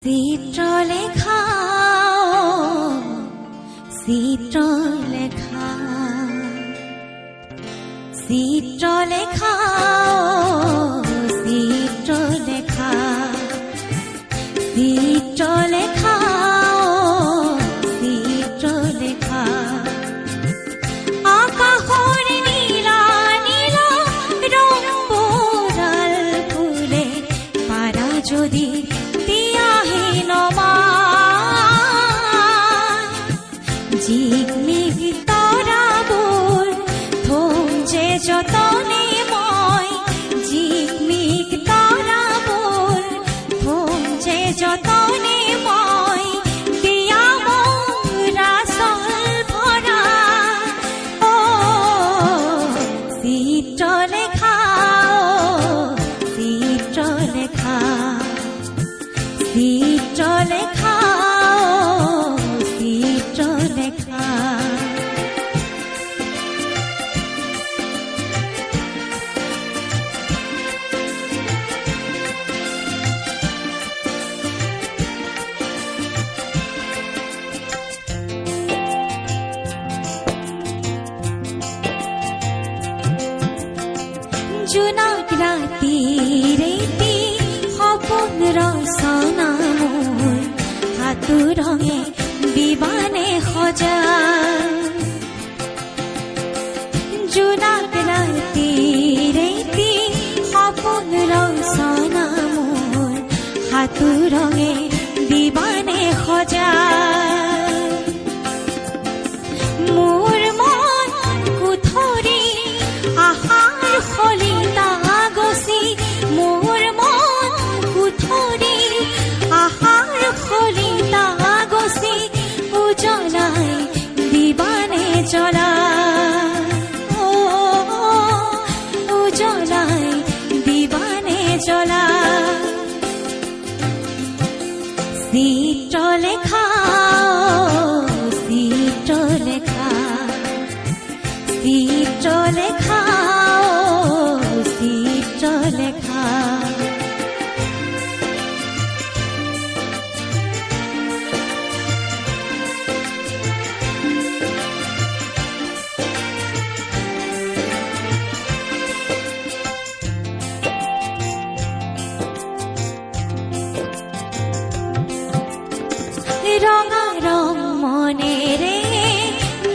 চিত্ৰলেখা চিত্ৰলেখা চিত্ৰলেখা চিত্ৰলেখা চিত্ৰলেখা চিত্ৰলেখা আকাশৰ নীলা নীলা ৰংবোৰাল ফুলে পাৰা যদি জিগমিগ তৰাবোৰ থমছে যতনে মই জিগমিগ তৰাবোৰ থমছে যতনে মই দিয়া মোৰ আচল ভৰা অ চিত্ৰলেখা চিত্ৰলেখা চিত্ৰলেখা জোনাক ৰাতি ৰেতি সপোন ৰচনা মোৰ হাতু ৰঙে বিবানে সজা জোনাক ৰাতি ৰেতি সপোন ৰচনা মোৰ হাতু ৰঙে বিবানে সজা মোৰ মন কুঠৰি আশাৰ খলিতা গছি মোৰ মন কুঠৰি আশাৰ খলিতা গছি উজ্বলাই দিবানে জ্বলা উজ্বলাই দিবানে জ্বলা চিত্ৰলেখা চিত্ৰলেখা চিত্ৰলেখা চিত্ৰলেখা ৰঙা ৰং মনেৰে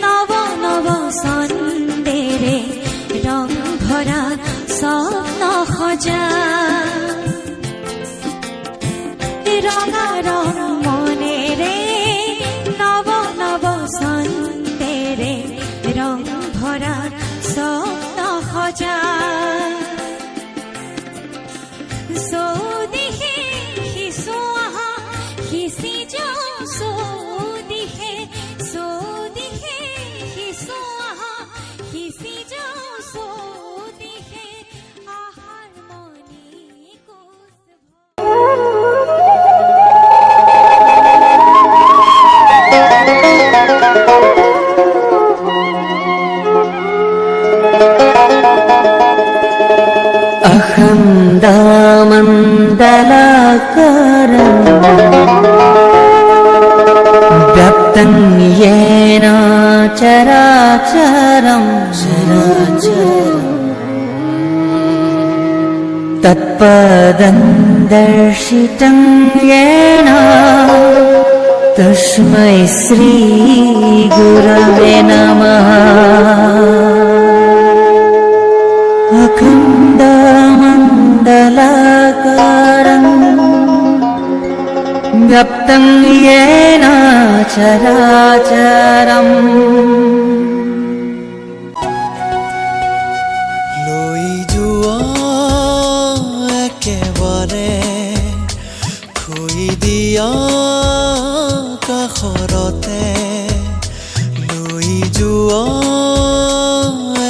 নৱ নৱ ছন্দেৰে ৰং ভৰা স্বপ্ন সজা ৰঙা ৰং মনেৰে নৱ নৱ ছন্দেৰে ৰং ভৰা স্বপ্ন সজা চৌদিশে সিঁচো আহা সিঁচি যাওঁ চৌদিশে চৌদিশে সিঁচো আহা সিঁচি যাওঁ চৌদিশে আহাৰ মনি अखण्डमण्डलाकारं व्याप्तं येन चराचरं तत्पदं दर्शितं येन तस्मै श्रीगुरवे नमः अखण्डमण्डलाकारं व्याप्तं येन चराचरम् লৈ যোৱা একেবাৰে থৈ দিয়া কাষৰতে লৈ যোৱা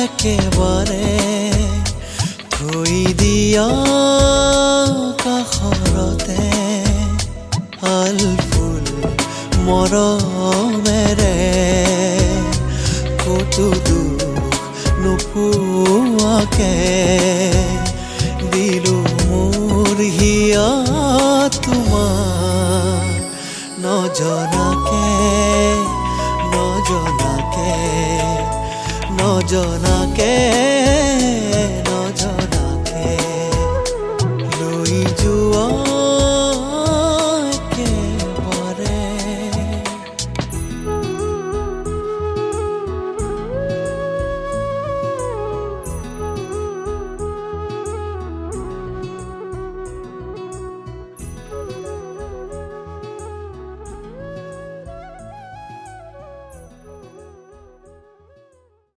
একেবাৰে থৈ দিয়া কাষৰতে আলফুল মৰমেৰে কতো দুখ নোপোৱাকে দিলো মোৰ হিয়া তোমাৰ নজনাকে নজনাকে নজনাকে